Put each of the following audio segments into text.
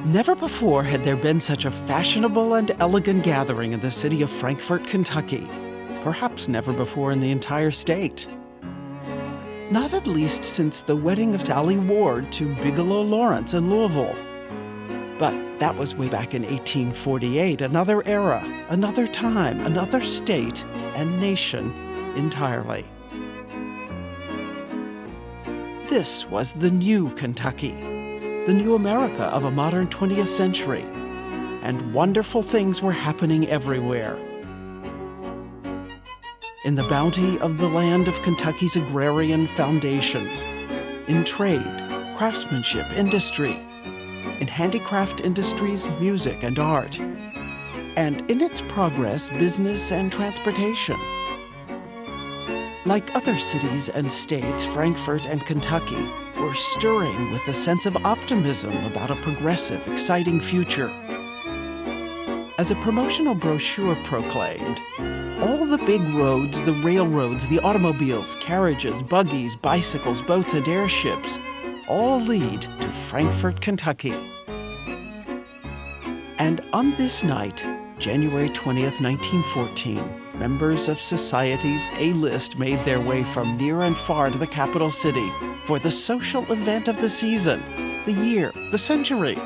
Never before had there been such a fashionable and elegant gathering in the city of Frankfort, Kentucky. Perhaps never before in the entire state. Not at least since the wedding of Sally Ward to Bigelow Lawrence in Louisville. But that was way back in 1848, another era, another time, another state and nation entirely. This was the new Kentucky, the new America of a modern 20th century, and wonderful things were happening everywhere. In the bounty of the land of Kentucky's agrarian foundations, in trade, craftsmanship, industry, in handicraft industries, music and art, and in its progress, business and transportation. Like other cities and states, Frankfort and Kentucky were stirring with a sense of optimism about a progressive, exciting future. As a promotional brochure proclaimed, all the big roads, the railroads, the automobiles, carriages, buggies, bicycles, boats, and airships all lead to Frankfort, Kentucky. And on this night, January 20th, 1914, members of society's A-list made their way from near and far to the capital city for the social event of the season, the year, the century.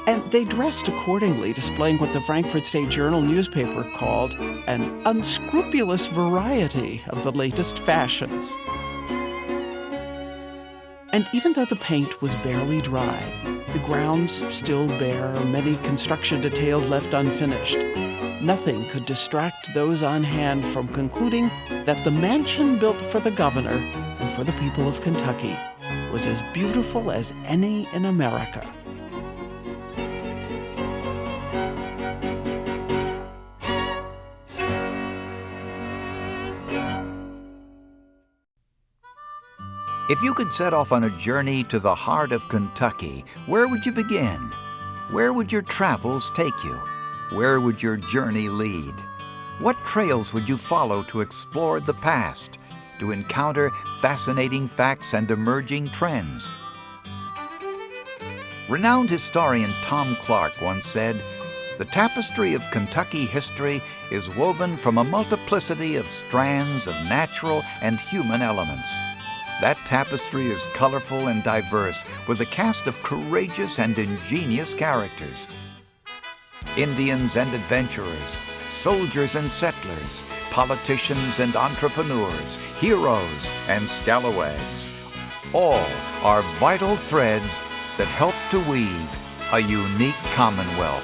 And they dressed accordingly, displaying what the Frankfort State Journal newspaper called an unscrupulous variety of the latest fashions. And even though the paint was barely dry, the grounds still bare, many construction details left unfinished, nothing could distract those on hand from concluding that the mansion built for the governor and for the people of Kentucky was as beautiful as any in America. If you could set off on a journey to the heart of Kentucky, where would you begin? Where would your travels take you? Where would your journey lead? What trails would you follow to explore the past, to encounter fascinating facts and emerging trends? Renowned historian Tom Clark once said, "The tapestry of Kentucky history is woven from a multiplicity of strands of natural and human elements. That tapestry is colorful and diverse, with a cast of courageous and ingenious characters. Indians and adventurers, soldiers and settlers, politicians and entrepreneurs, heroes and scalawags. All are vital threads that help to weave a unique commonwealth."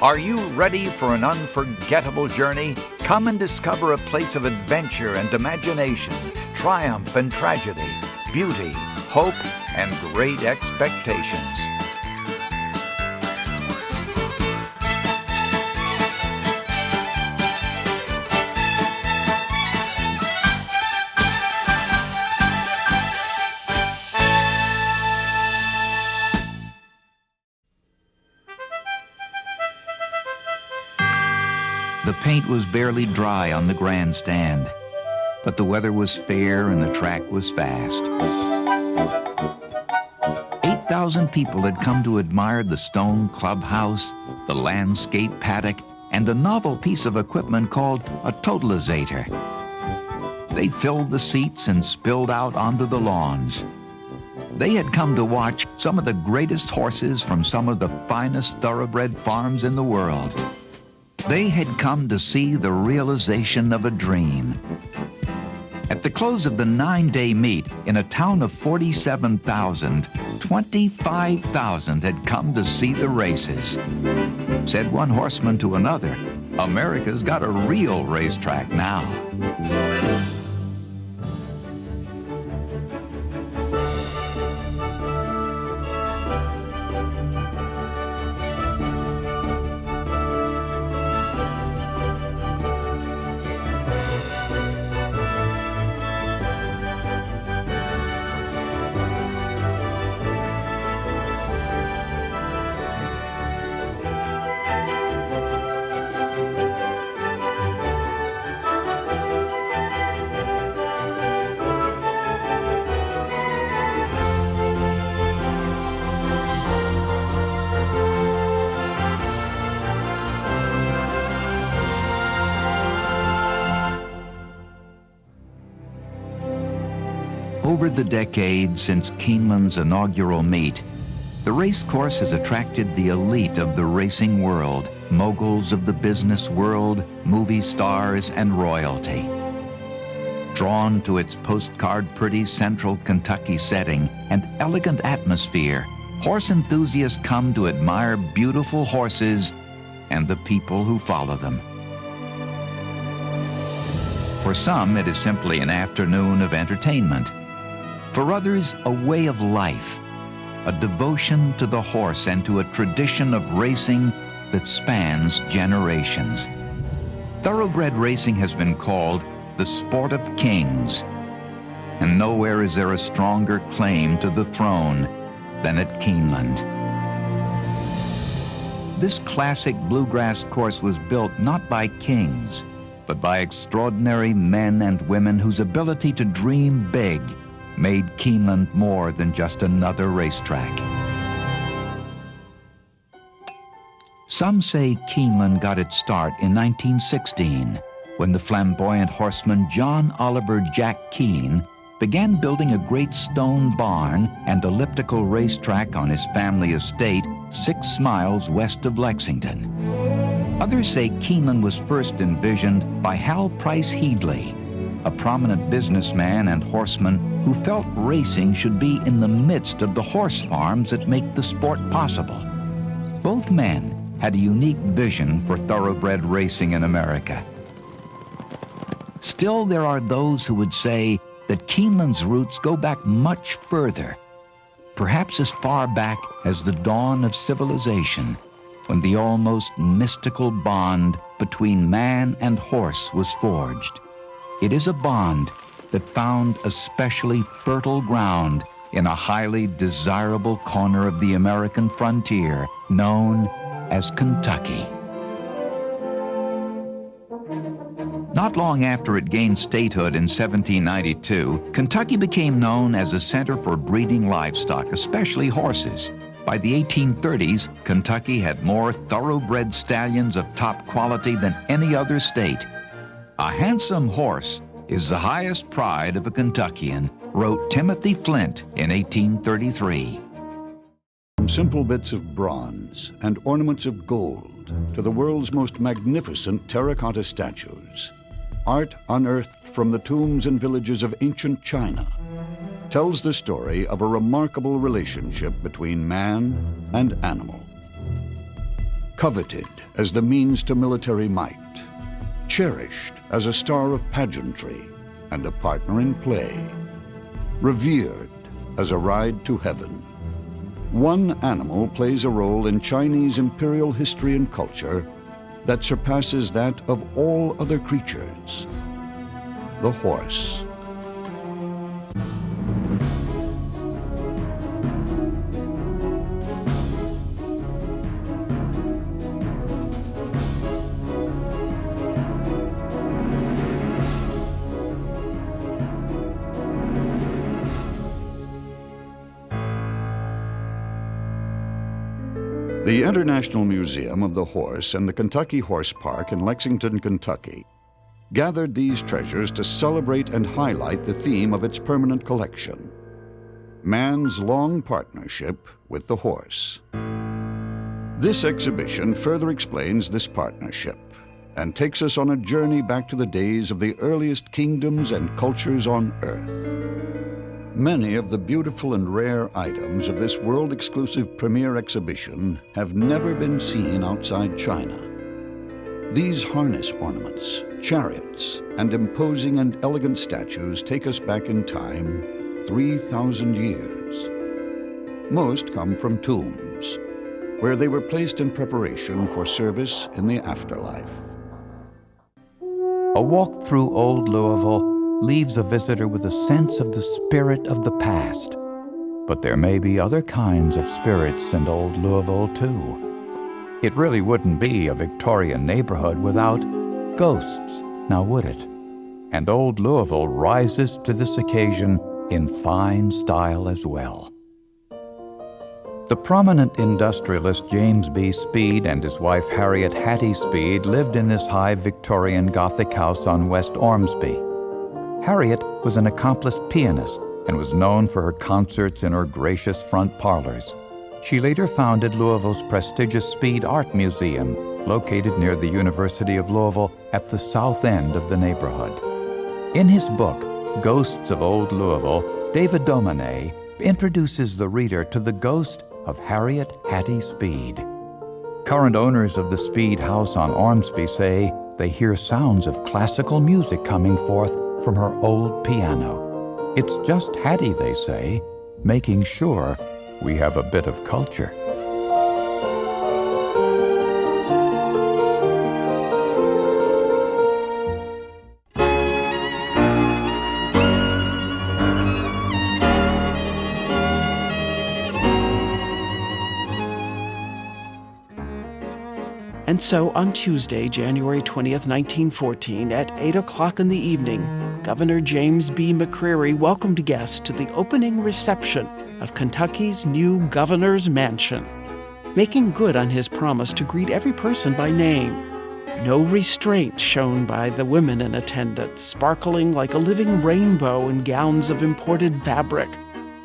Are you ready for an unforgettable journey? Come and discover a place of adventure and imagination, triumph and tragedy, beauty, hope, and great expectations. The paint was barely dry on the grandstand, but the weather was fair and the track was fast. 8,000 people had come to admire the stone clubhouse, the landscape paddock, and a novel piece of equipment called a totalizator. They filled the seats and spilled out onto the lawns. They had come to watch some of the greatest horses from some of the finest thoroughbred farms in the world. They had come to see the realization of a dream. At the close of the 9-day meet, in a town of 47,000, 25,000 had come to see the races. Said one horseman to another, "America's got a real racetrack now." Over the decades since Keeneland's inaugural meet, the race course has attracted the elite of the racing world, moguls of the business world, movie stars, and royalty. Drawn to its postcard-pretty central Kentucky setting and elegant atmosphere, horse enthusiasts come to admire beautiful horses and the people who follow them. For some, it is simply an afternoon of entertainment. For others, a way of life, a devotion to the horse and to a tradition of racing that spans generations. Thoroughbred racing has been called the sport of kings, and nowhere is there a stronger claim to the throne than at Keeneland. This classic bluegrass course was built not by kings, but by extraordinary men and women whose ability to dream big made Keeneland more than just another racetrack. Some say Keeneland got its start in 1916, when the flamboyant horseman John Oliver Jack Keene began building a great stone barn and elliptical racetrack on his family estate 6 miles west of Lexington. Others say Keeneland was first envisioned by Hal Price Headley, a prominent businessman and horseman who felt racing should be in the midst of the horse farms that make the sport possible. Both men had a unique vision for thoroughbred racing in America. Still, there are those who would say that Keeneland's roots go back much further, perhaps as far back as the dawn of civilization, when the almost mystical bond between man and horse was forged. It is a bond that found especially fertile ground in a highly desirable corner of the American frontier known as Kentucky. Not long after it gained statehood in 1792, Kentucky became known as a center for breeding livestock, especially horses. By the 1830s, Kentucky had more thoroughbred stallions of top quality than any other state. "A handsome horse is the highest pride of a Kentuckian," wrote Timothy Flint in 1833. From simple bits of bronze and ornaments of gold to the world's most magnificent terracotta statues, art unearthed from the tombs and villages of ancient China tells the story of a remarkable relationship between man and animal. Coveted as the means to military might, cherished as a star of pageantry and a partner in play, revered as a ride to heaven, one animal plays a role in Chinese imperial history and culture that surpasses that of all other creatures: the horse. The International Museum of the Horse and the Kentucky Horse Park in Lexington, Kentucky, gathered these treasures to celebrate and highlight the theme of its permanent collection: man's long partnership with the horse. This exhibition further explains this partnership and takes us on a journey back to the days of the earliest kingdoms and cultures on Earth. Many of the beautiful and rare items of this world-exclusive premiere exhibition have never been seen outside China. These harness ornaments, chariots, and imposing and elegant statues take us back in time 3,000 years. Most come from tombs, where they were placed in preparation for service in the afterlife. A walk through Old Louisville leaves a visitor with a sense of the spirit of the past. But there may be other kinds of spirits in Old Louisville, too. It really wouldn't be a Victorian neighborhood without ghosts, now would it? And Old Louisville rises to this occasion in fine style as well. The prominent industrialist James B. Speed and his wife Harriet Hattie Speed lived in this high Victorian Gothic house on West Ormsby. Harriet was an accomplished pianist and was known for her concerts in her gracious front parlors. She later founded Louisville's prestigious Speed Art Museum, located near the University of Louisville at the south end of the neighborhood. In his book, Ghosts of Old Louisville, David Domenech introduces the reader to the ghost of Harriet Hattie Speed. Current owners of the Speed House on Ormsby say they hear sounds of classical music coming forth from her old piano. It's just Hattie, they say, making sure we have a bit of culture. And so on Tuesday, January 20th, 1914, at 8 o'clock in the evening, Governor James B. McCreary welcomed guests to the opening reception of Kentucky's new governor's mansion, making good on his promise to greet every person by name. No restraint shown by the women in attendance, sparkling like a living rainbow in gowns of imported fabric,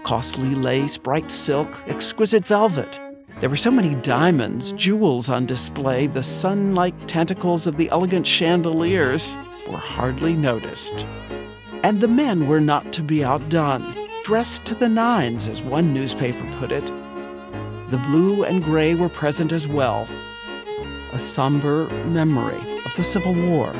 costly lace, bright silk, exquisite velvet. There were so many diamonds, jewels on display, the sun-like tentacles of the elegant chandeliers were hardly noticed. And the men were not to be outdone, dressed to the nines, as one newspaper put it. The blue and gray were present as well, a somber memory of the Civil War.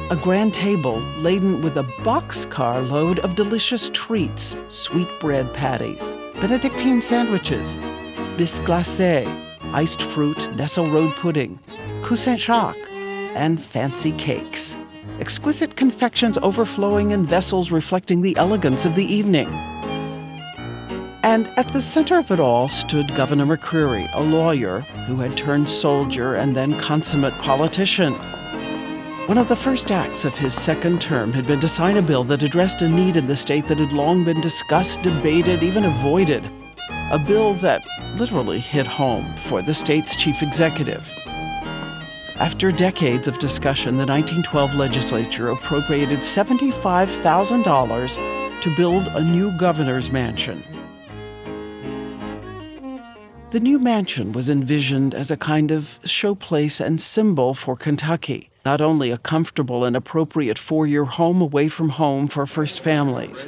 A grand table laden with a boxcar load of delicious treats, sweetbread patties, Benedictine sandwiches, bisque glacé, iced fruit, Nestle Road pudding, Cousin Jacques, and fancy cakes. Exquisite confections overflowing in vessels reflecting the elegance of the evening. And at the center of it all stood Governor McCreary, a lawyer who had turned soldier and then consummate politician. One of the first acts of his second term had been to sign a bill that addressed a need in the state that had long been discussed, debated, even avoided. A bill that literally hit home for the state's chief executive. After decades of discussion, the 1912 legislature appropriated $75,000 to build a new governor's mansion. The new mansion was envisioned as a kind of showplace and symbol for Kentucky, not only a comfortable and appropriate four-year home away from home for first families,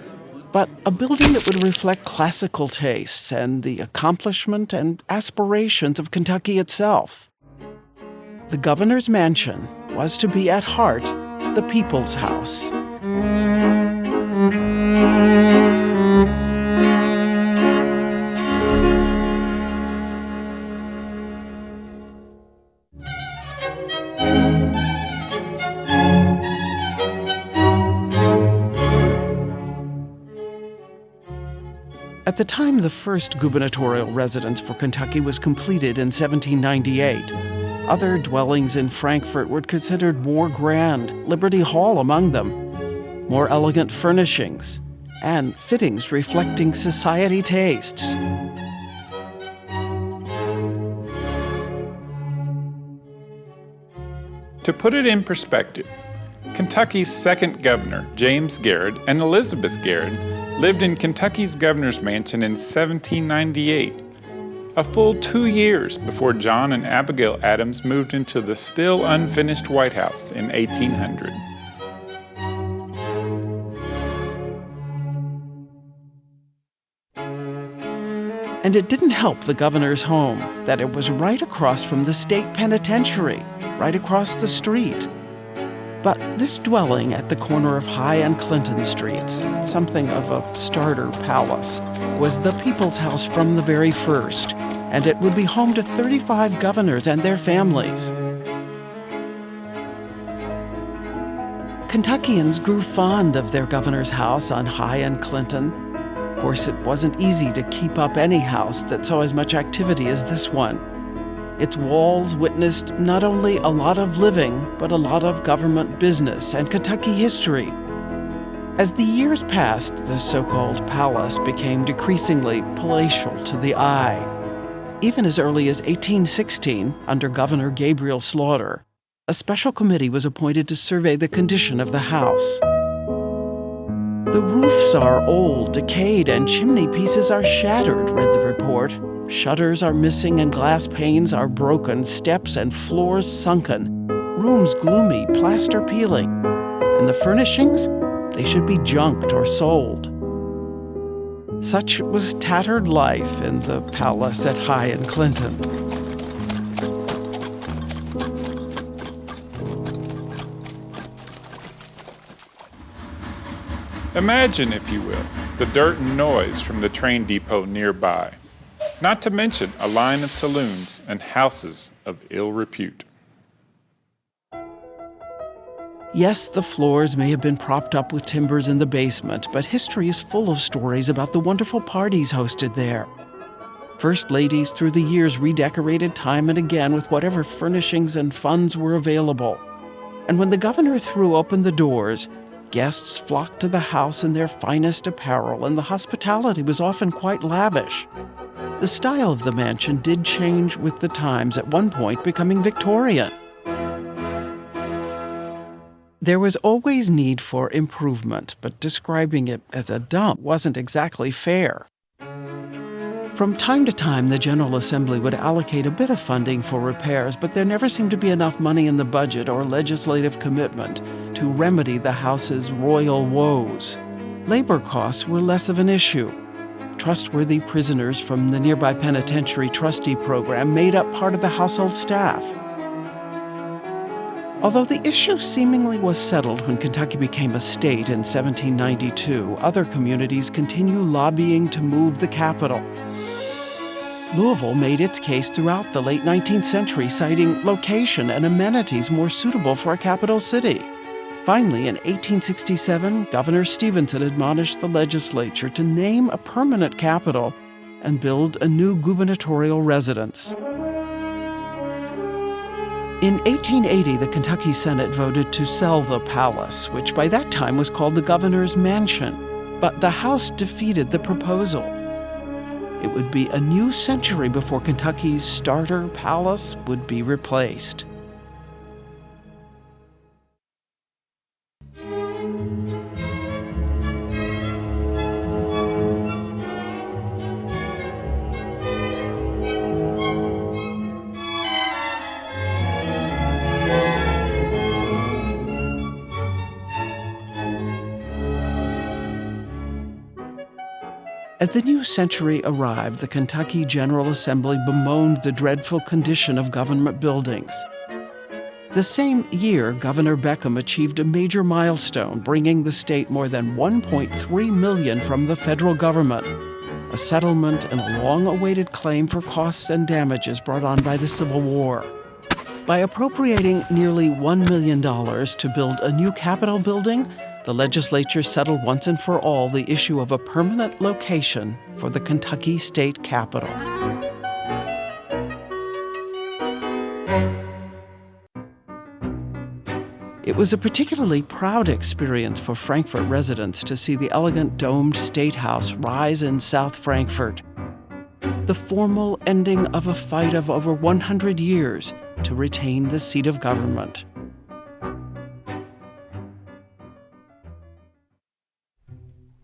but a building that would reflect classical tastes and the accomplishment and aspirations of Kentucky itself. The governor's mansion was to be at heart the people's house. At the time the first gubernatorial residence for Kentucky was completed in 1798, other dwellings in Frankfort were considered more grand, Liberty Hall among them, more elegant furnishings, and fittings reflecting society tastes. To put it in perspective, Kentucky's second governor, James Garrett, and Elizabeth Garrett lived in Kentucky's governor's mansion in 1798, a full 2 years before John and Abigail Adams moved into the still unfinished White House in 1800. And it didn't help the governor's home that it was right across from the state penitentiary, right across the street. But this dwelling at the corner of High and Clinton Streets, something of a starter palace, was the people's house from the very first, and it would be home to 35 governors and their families. Kentuckians grew fond of their governor's house on High and Clinton. Of course, it wasn't easy to keep up any house that saw as much activity as this one. Its walls witnessed not only a lot of living, but a lot of government business and Kentucky history. As the years passed, the so-called palace became decreasingly palatial to the eye. Even as early as 1816, under Governor Gabriel Slaughter, a special committee was appointed to survey the condition of the house. The roofs are old, decayed, and chimney pieces are shattered, read the report. Shutters are missing and glass panes are broken, steps and floors sunken, rooms gloomy, plaster peeling. And the furnishings? They should be junked or sold. Such was tattered life in the palace at High and Clinton. Imagine, if you will, the dirt and noise from the train depot nearby, not to mention a line of saloons and houses of ill repute. Yes, the floors may have been propped up with timbers in the basement, but history is full of stories about the wonderful parties hosted there. First ladies through the years redecorated time and again with whatever furnishings and funds were available. And when the governor threw open the doors, guests flocked to the house in their finest apparel, and the hospitality was often quite lavish. The style of the mansion did change with the times, at one point becoming Victorian. There was always need for improvement, but describing it as a dump wasn't exactly fair. From time to time, the General Assembly would allocate a bit of funding for repairs, but there never seemed to be enough money in the budget or legislative commitment to remedy the house's royal woes. Labor costs were less of an issue. Trustworthy prisoners from the nearby penitentiary trustee program made up part of the household staff. Although the issue seemingly was settled when Kentucky became a state in 1792, other communities continue lobbying to move the capital. Louisville made its case throughout the late 19th century, citing location and amenities more suitable for a capital city. Finally, in 1867, Governor Stephenson admonished the legislature to name a permanent capital and build a new gubernatorial residence. In 1880, the Kentucky Senate voted to sell the palace, which by that time was called the Governor's Mansion, but the House defeated the proposal. It would be a new century before Kentucky's starter palace would be replaced. As the new century arrived, the Kentucky General Assembly bemoaned the dreadful condition of government buildings. The same year, Governor Beckham achieved a major milestone, bringing the state more than $1.3 million from the federal government, a settlement and a long-awaited claim for costs and damages brought on by the Civil War. By appropriating nearly $1 million to build a new Capitol building, the legislature settled once and for all the issue of a permanent location for the Kentucky State Capitol. It was a particularly proud experience for Frankfort residents to see the elegant domed State House rise in South Frankfort, the formal ending of a fight of over 100 years to retain the seat of government.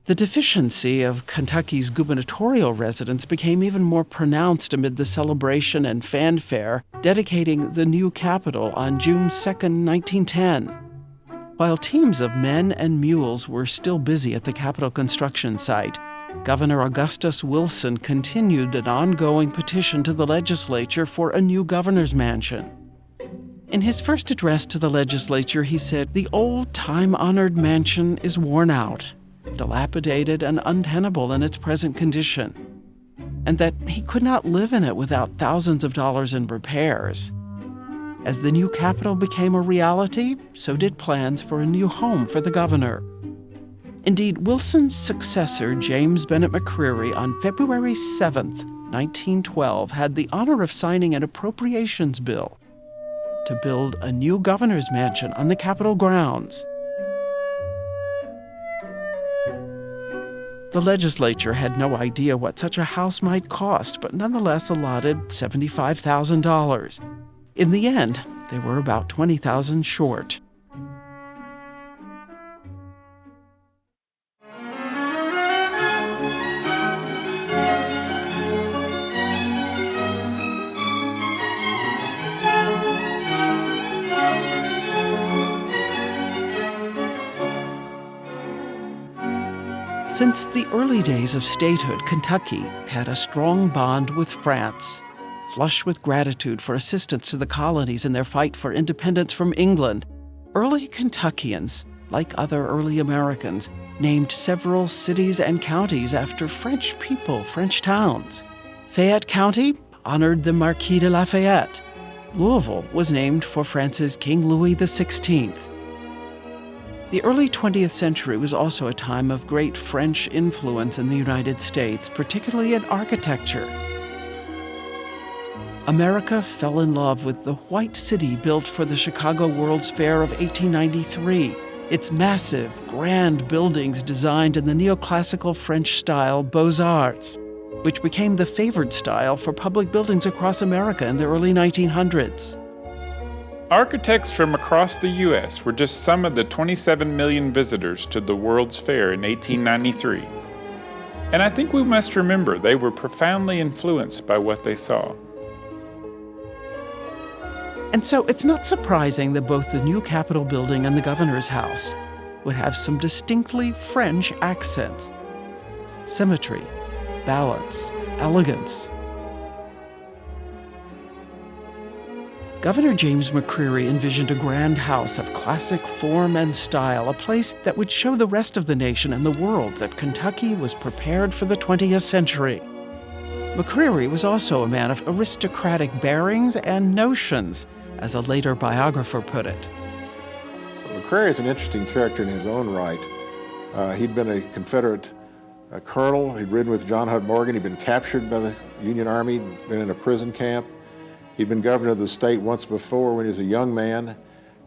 The deficiency of Kentucky's gubernatorial residence became even more pronounced amid the celebration and fanfare dedicating the new capital on June 2, 1910. While teams of men and mules were still busy at the Capitol construction site, Governor Augustus Wilson continued an ongoing petition to the legislature for a new governor's mansion. In his first address to the legislature, he said, "The old time-honored mansion is worn out, dilapidated and untenable in its present condition, and that he could not live in it without thousands of dollars in repairs." As the new capital became a reality, so did plans for a new home for the governor. Indeed, Wilson's successor, James Bennett McCreary, on February 7, 1912, had the honor of signing an appropriations bill to build a new governor's mansion on the Capitol grounds. The legislature had no idea what such a house might cost, but nonetheless allotted $75,000. In the end, they were about $20,000 short. Since the early days of statehood, Kentucky had a strong bond with France. Flush with gratitude for assistance to the colonies in their fight for independence from England, early Kentuckians, like other early Americans, named several cities and counties after French people, French towns. Fayette County honored the Marquis de Lafayette. Louisville was named for France's King Louis XVI. The early 20th century was also a time of great French influence in the United States, particularly in architecture. America fell in love with the White City built for the Chicago World's Fair of 1893. Its massive, grand buildings designed in the neoclassical French style Beaux-Arts, which became the favored style for public buildings across America in the early 1900s. Architects from across the U.S. were just some of the 27 million visitors to the World's Fair in 1893. And I think we must remember they were profoundly influenced by what they saw. And so it's not surprising that both the new Capitol building and the Governor's House would have some distinctly French accents. Symmetry, balance, elegance. Governor James McCreary envisioned a grand house of classic form and style, a place that would show the rest of the nation and the world that Kentucky was prepared for the 20th century. McCreary was also a man of aristocratic bearings and notions, as a later biographer put it. McCreary is an interesting character in his own right. He'd been a Confederate colonel. He'd ridden with John Hunt Morgan. He'd been captured by the Union Army, been in a prison camp. He'd been governor of the state once before when he was a young man.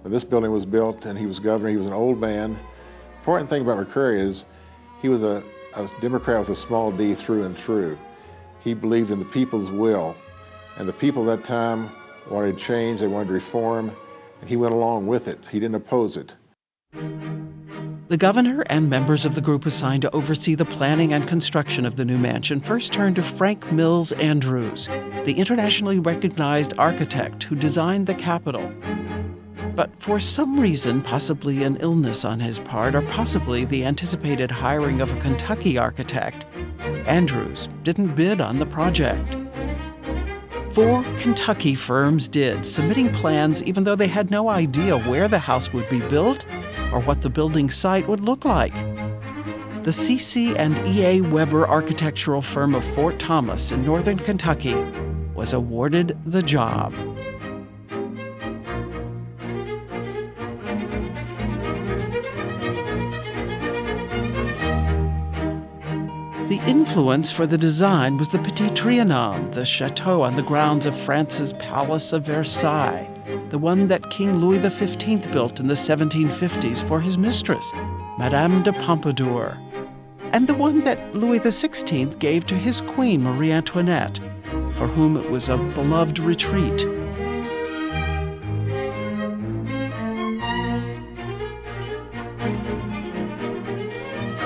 When this building was built and he was governor, he was an old man. The important thing about McCreary is he was a Democrat with a small d through and through. He believed in the people's will, and the people at that time wanted change, they wanted reform, and he went along with it. He didn't oppose it. The governor and members of the group assigned to oversee the planning and construction of the new mansion first turned to Frank Mills Andrews, the internationally recognized architect who designed the Capitol. But for some reason, possibly an illness on his part, or possibly the anticipated hiring of a Kentucky architect, Andrews didn't bid on the project. 4 Kentucky firms did, submitting plans even though they had no idea where the house would be built or what the building site would look like. The C.C. and E.A. Weber architectural firm of Fort Thomas in northern Kentucky was awarded the job. The influence for the design was the Petit Trianon, the chateau on the grounds of France's Palace of Versailles, the one that King Louis XV built in the 1750s for his mistress, Madame de Pompadour, and the one that Louis XVI gave to his queen, Marie Antoinette, for whom it was a beloved retreat.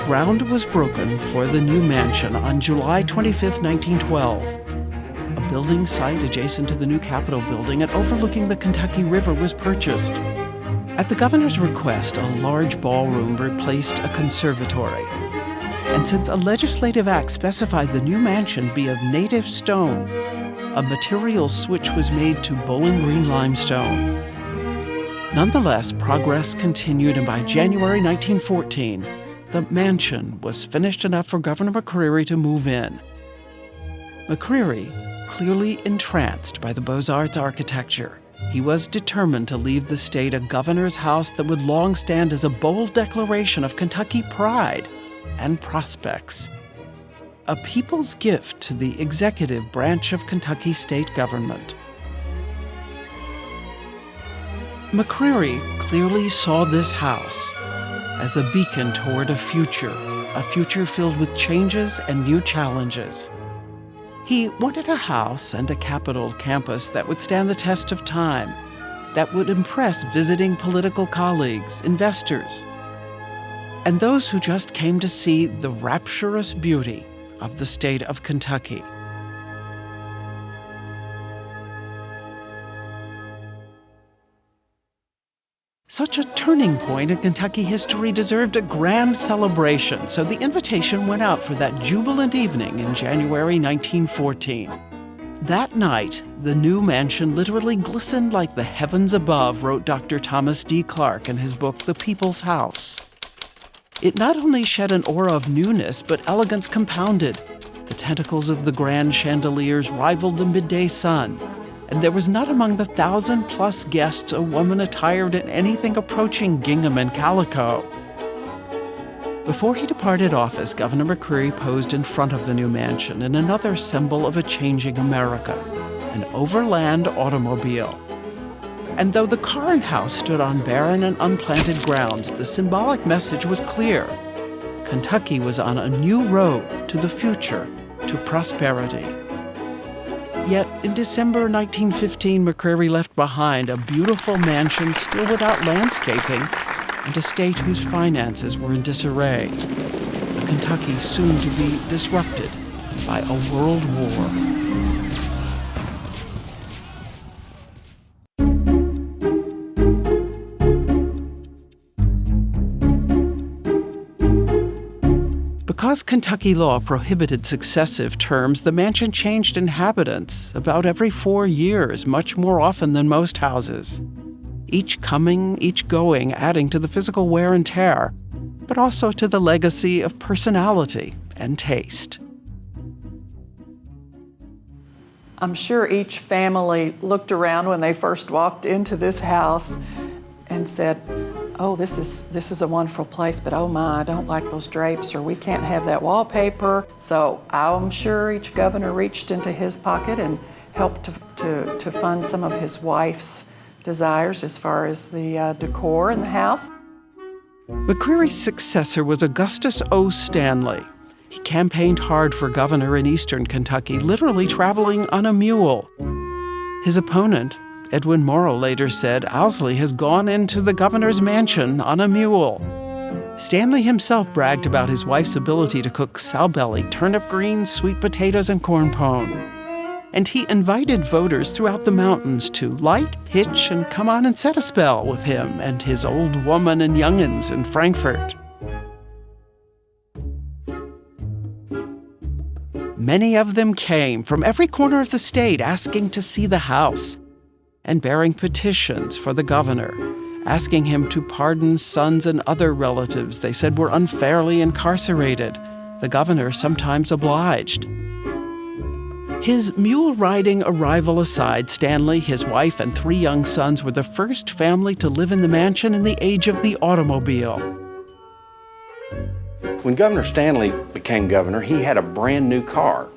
Ground was broken for the new mansion on July 25, 1912. A building site adjacent to the new Capitol building and overlooking the Kentucky River was purchased. At the governor's request, a large ballroom replaced a conservatory. And since a legislative act specified the new mansion be of native stone, a material switch was made to Bowling Green limestone. Nonetheless, progress continued, and by January 1914, the mansion was finished enough for Governor McCreary to move in. McCreary, clearly entranced by the Beaux-Arts architecture, he was determined to leave the state a governor's house that would long stand as a bold declaration of Kentucky pride and prospects. A people's gift to the executive branch of Kentucky state government. McCreary clearly saw this house as a beacon toward a future filled with changes and new challenges. He wanted a house and a Capitol campus that would stand the test of time, that would impress visiting political colleagues, investors, and those who just came to see the rapturous beauty of the state of Kentucky. Such a turning point in Kentucky history deserved a grand celebration, so the invitation went out for that jubilant evening in January 1914. That night, the new mansion literally glistened like the heavens above, wrote Dr. Thomas D. Clark in his book, The People's House. It not only shed an aura of newness, but elegance compounded. The tentacles of the grand chandeliers rivaled the midday sun, and there was not among the 1,000-plus guests a woman attired in anything approaching gingham and calico. Before he departed office, Governor McCreary posed in front of the new mansion in another symbol of a changing America, an overland automobile. And though the car and house stood on barren and unplanted grounds, the symbolic message was clear. Kentucky was on a new road to the future, to prosperity. Yet, in December 1915, McCreary left behind a beautiful mansion still without landscaping and a state whose finances were in disarray. A Kentucky soon to be disrupted by a world war. Because Kentucky law prohibited successive terms, the mansion changed inhabitants about every 4 years, much more often than most houses. Each coming, each going, adding to the physical wear and tear, but also to the legacy of personality and taste. I'm sure each family looked around when they first walked into this house and said, oh, this is a wonderful place, but oh my, I don't like those drapes, or we can't have that wallpaper. So I'm sure each governor reached into his pocket and helped to fund some of his wife's desires as far as the decor in the house. McCreary's successor was Augustus O. Stanley. He campaigned hard for governor in eastern Kentucky, literally traveling on a mule. His opponent, Edwin Morrow, later said, Owsley has gone into the governor's mansion on a mule. Stanley himself bragged about his wife's ability to cook sow-belly, turnip greens, sweet potatoes, and corn pone. And he invited voters throughout the mountains to light, hitch, and come on and set a spell with him and his old woman and young'uns in Frankfort. Many of them came from every corner of the state asking to see the house and bearing petitions for the governor, asking him to pardon sons and other relatives they said were unfairly incarcerated. The governor sometimes obliged. His mule-riding arrival aside, Stanley, his wife, and 3 young sons were the first family to live in the mansion in the age of the automobile. When Governor Stanley became governor, he had a brand new car.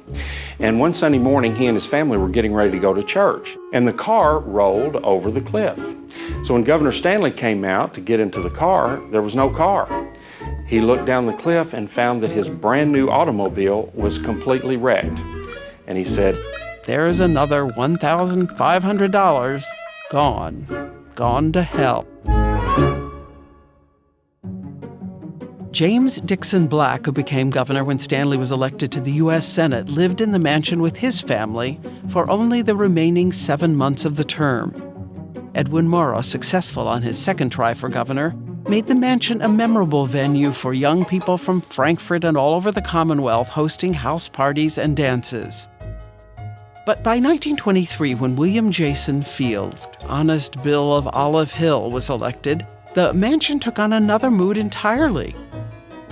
And one Sunday morning, he and his family were getting ready to go to church, and the car rolled over the cliff. So when Governor Stanley came out to get into the car, there was no car. He looked down the cliff and found that his brand new automobile was completely wrecked. And he said, There's another $1,500 gone to hell. James Dixon Black, who became governor when Stanley was elected to the U.S. Senate, lived in the mansion with his family for only the remaining 7 months of the term. Edwin Morrow, successful on his second try for governor, made the mansion a memorable venue for young people from Frankfort and all over the Commonwealth, hosting house parties and dances. But by 1923, when William Jason Fields, Honest Bill of Olive Hill, was elected, the mansion took on another mood entirely.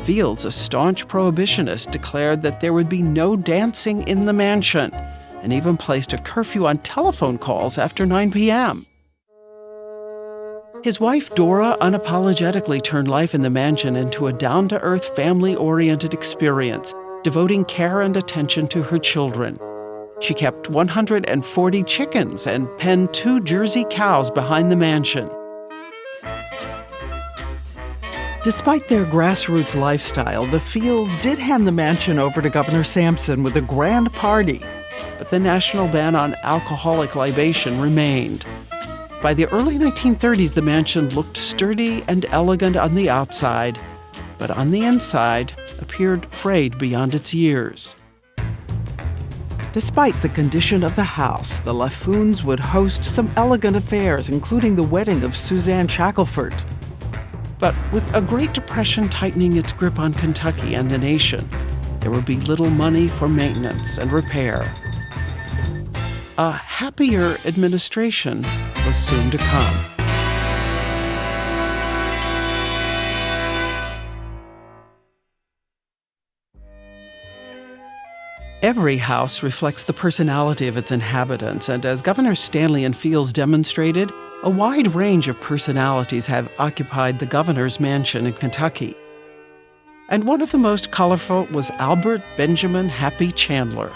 Fields, a staunch prohibitionist, declared that there would be no dancing in the mansion, and even placed a curfew on telephone calls after 9 p.m. His wife, Dora, unapologetically turned life in the mansion into a down-to-earth, family-oriented experience, devoting care and attention to her children. She kept 140 chickens and penned 2 Jersey cows behind the mansion. Despite their grassroots lifestyle, the Fields did hand the mansion over to Governor Sampson with a grand party, but the national ban on alcoholic libation remained. By the early 1930s, the mansion looked sturdy and elegant on the outside, but on the inside appeared frayed beyond its years. Despite the condition of the house, the Laffoons would host some elegant affairs, including the wedding of Suzanne Shackelford. But with a Great Depression tightening its grip on Kentucky and the nation, there would be little money for maintenance and repair. A happier administration was soon to come. Every house reflects the personality of its inhabitants, and as Governor Stanley and Fields demonstrated, a wide range of personalities have occupied the governor's mansion in Kentucky. And one of the most colorful was Albert Benjamin Happy Chandler.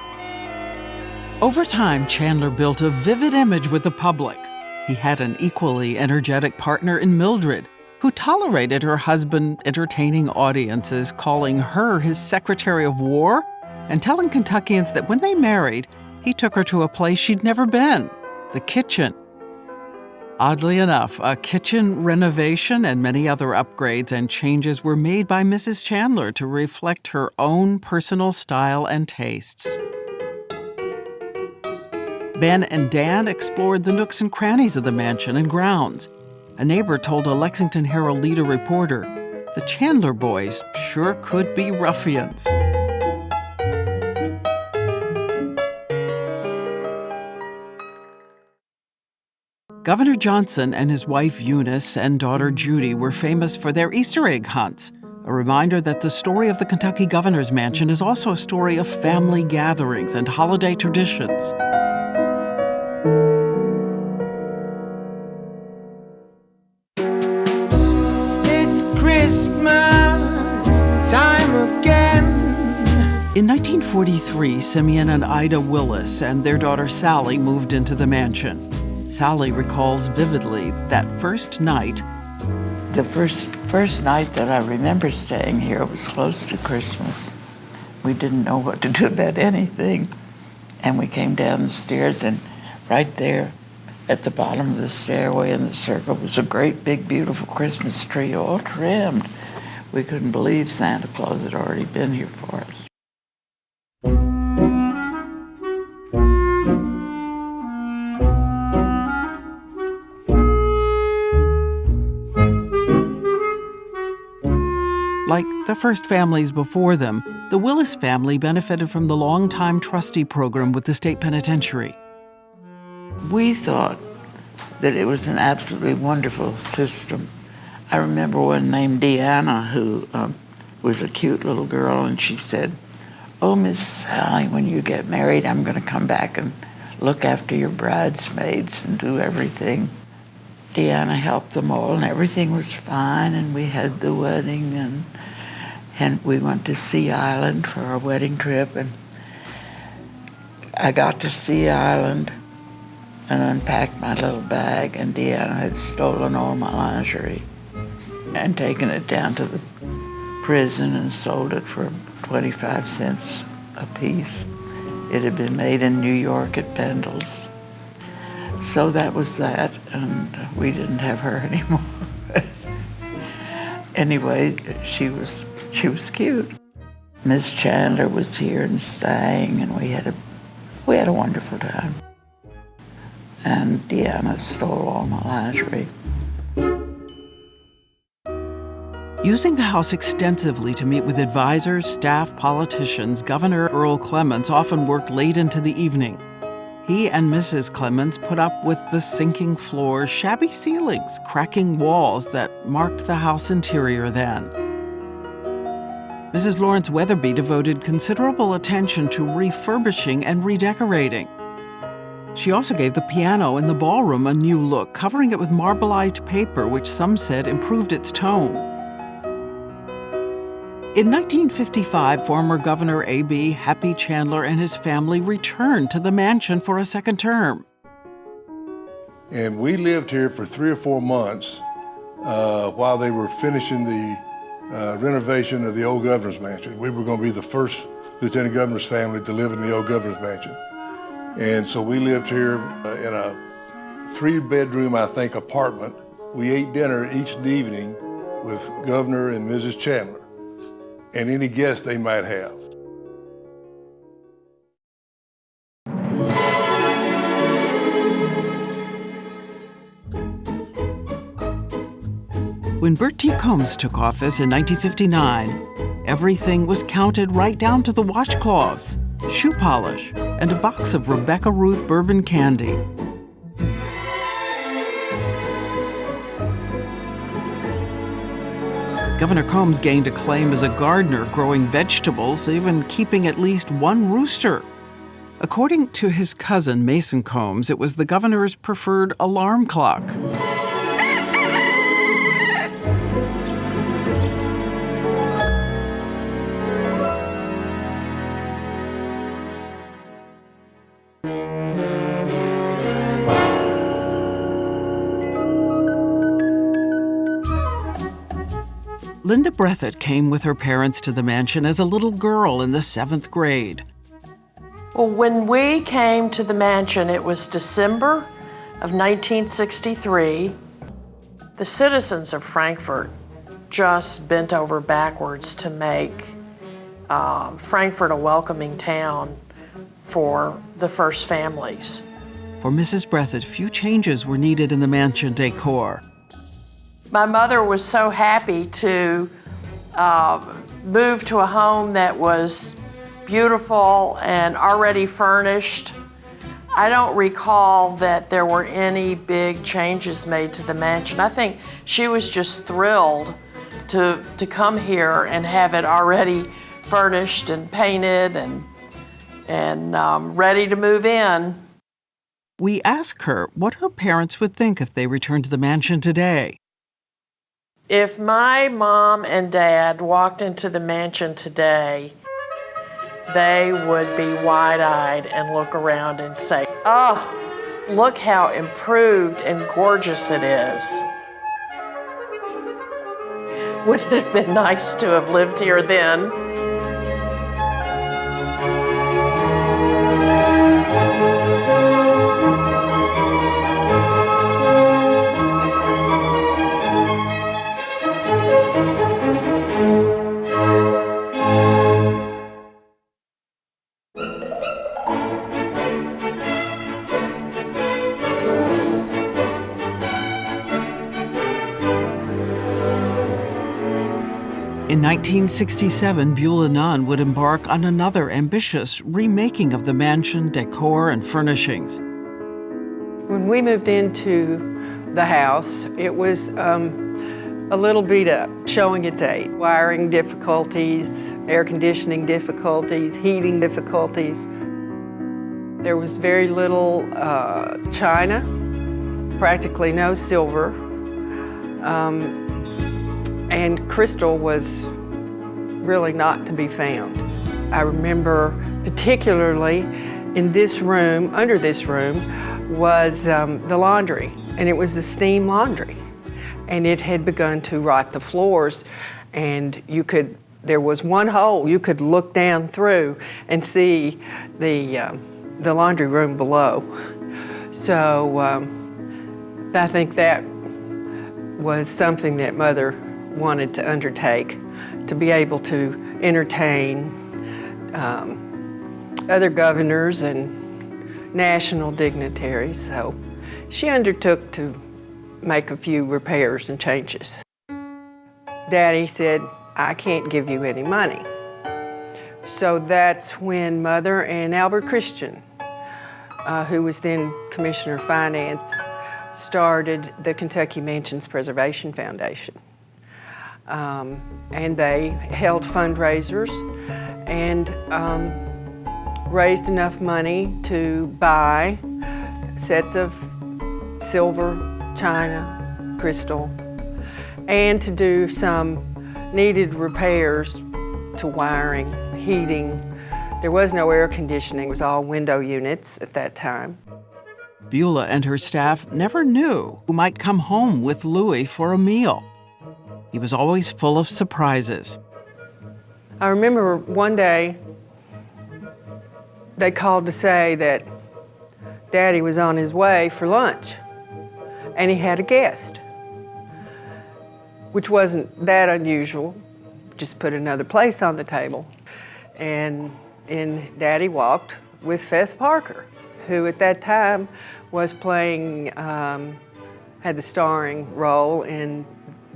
Over time, Chandler built a vivid image with the public. He had an equally energetic partner in Mildred, who tolerated her husband entertaining audiences, calling her his Secretary of War, and telling Kentuckians that when they married, he took her to a place she'd never been, the kitchen. Oddly enough, a kitchen renovation and many other upgrades and changes were made by Mrs. Chandler to reflect her own personal style and tastes. Ben and Dan explored the nooks and crannies of the mansion and grounds. A neighbor told a Lexington Herald Leader reporter, "The Chandler boys sure could be ruffians." Governor Johnson and his wife Eunice and daughter Judy were famous for their Easter egg hunts, a reminder that the story of the Kentucky governor's mansion is also a story of family gatherings and holiday traditions. It's Christmas time again. In 1943, Simeon and Ida Willis and their daughter Sally moved into the mansion. Sally recalls vividly that first night. The first night that I remember staying here was close to Christmas. We didn't know what to do about anything. And we came down the stairs, and right there at the bottom of the stairway in the circle was a great big beautiful Christmas tree all trimmed. We couldn't believe Santa Claus had already been here for us. Like the first families before them, the Willis family benefited from the longtime trustee program with the state penitentiary. We thought that it was an absolutely wonderful system. I remember one named Deanna who was a cute little girl, and she said, "Oh, Miss Sally, when you get married, I'm going to come back and look after your bridesmaids and do everything." Deanna helped them all, and everything was fine, and we had the wedding, and we went to Sea Island for our wedding trip, and I got to Sea Island and unpacked my little bag, and Deanna had stolen all my lingerie and taken it down to the prison and sold it for 25 cents a piece. It had been made in New York at Pendle's. So that was that, and we didn't have her anymore. Anyway, she was cute. Miss Chandler was here and sang, and we had a wonderful time. And Deanna stole all my lingerie. Using the house extensively to meet with advisors, staff, politicians, Governor Earl Clements often worked late into the evening. He and Mrs. Clements put up with the sinking floors, shabby ceilings, cracking walls that marked the house interior then. Mrs. Lawrence Weatherby devoted considerable attention to refurbishing and redecorating. She also gave the piano in the ballroom a new look, covering it with marbleized paper, which some said improved its tone. In 1955, former Governor A.B. Happy Chandler and his family returned to the mansion for a second term. And we lived here for 3 or 4 months while they were finishing the renovation of the old governor's mansion. We were going to be the first lieutenant governor's family to live in the old governor's mansion. And so we lived here in a 3-bedroom, I think, apartment. We ate dinner each evening with Governor and Mrs. Chandler and any guests they might have. When Bert T. Combs took office in 1959, everything was counted right down to the washcloths, shoe polish, and a box of Rebecca Ruth bourbon candy. Governor Combs gained acclaim as a gardener, growing vegetables, even keeping at least one rooster. According to his cousin, Mason Combs, it was the governor's preferred alarm clock. Linda Breathitt came with her parents to the mansion as a little girl in the 7th grade. Well, when we came to the mansion, it was December of 1963. The citizens of Frankfort just bent over backwards to make Frankfort a welcoming town for the first families. For Mrs. Breathitt, few changes were needed in the mansion decor. My mother was so happy to move to a home that was beautiful and already furnished. I don't recall that there were any big changes made to the mansion. I think she was just thrilled to come here and have it already furnished and painted and ready to move in. We asked her what her parents would think if they returned to the mansion today. If my mom and dad walked into the mansion today, they would be wide-eyed and look around and say, "Oh, look how improved and gorgeous it is." Would it have been nice to have lived here then? In 1967, Beulah Nunn would embark on another ambitious remaking of the mansion decor and furnishings. When we moved into the house, it was a little beat up, showing its age. Wiring difficulties, air conditioning difficulties, heating difficulties. There was very little china, practically no silver. And crystal was really not to be found. I remember particularly in this room, under this room, was the laundry, and it was a steam laundry. And it had begun to rot the floors, and there was one hole you could look down through and see the laundry room below. So I think that was something that Mother wanted to undertake, to be able to entertain other governors and national dignitaries. So she undertook to make a few repairs and changes. Daddy said, "I can't give you any money." So that's when Mother and Albert Christian, who was then Commissioner of Finance, started the Kentucky Mansions Preservation Foundation. And they held fundraisers and raised enough money to buy sets of silver, china, crystal, and to do some needed repairs to wiring, heating. There was no air conditioning, it was all window units at that time. Beulah and her staff never knew who might come home with Louis for a meal. He was always full of surprises. I remember one day they called to say that Daddy was on his way for lunch and he had a guest, which wasn't that unusual. Just put another place on the table. And in Daddy walked with Fess Parker, who at that time was playing, had the starring role in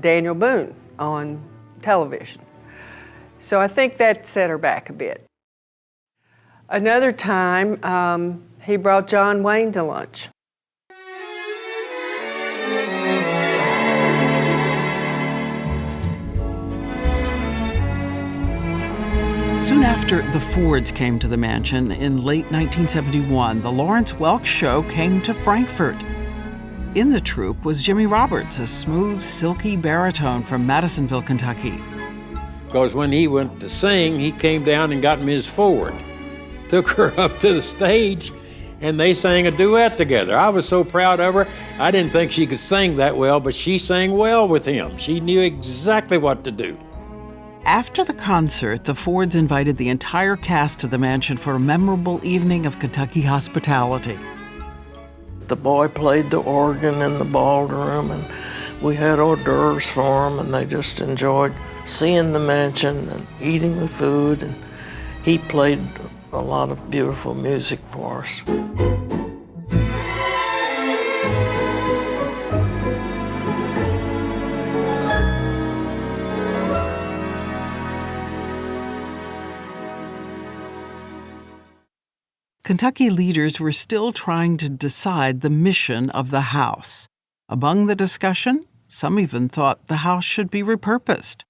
Daniel Boone on television. So I think that set her back a bit. Another time, he brought John Wayne to lunch. Soon after the Fords came to the mansion in late 1971, the Lawrence Welk Show came to Frankfort. In the troupe was Jimmy Roberts, a smooth, silky baritone from Madisonville, Kentucky. Because when he went to sing, he came down and got Ms. Ford, took her up to the stage, and they sang a duet together. I was so proud of her. I didn't think she could sing that well, but she sang well with him. She knew exactly what to do. After the concert, the Fords invited the entire cast to the mansion for a memorable evening of Kentucky hospitality. The boy played the organ in the ballroom, and we had hors d'oeuvres for them, and they just enjoyed seeing the mansion and eating the food, and he played a lot of beautiful music for us. Kentucky leaders were still trying to decide the mission of the house. Among the discussion, some even thought the house should be repurposed.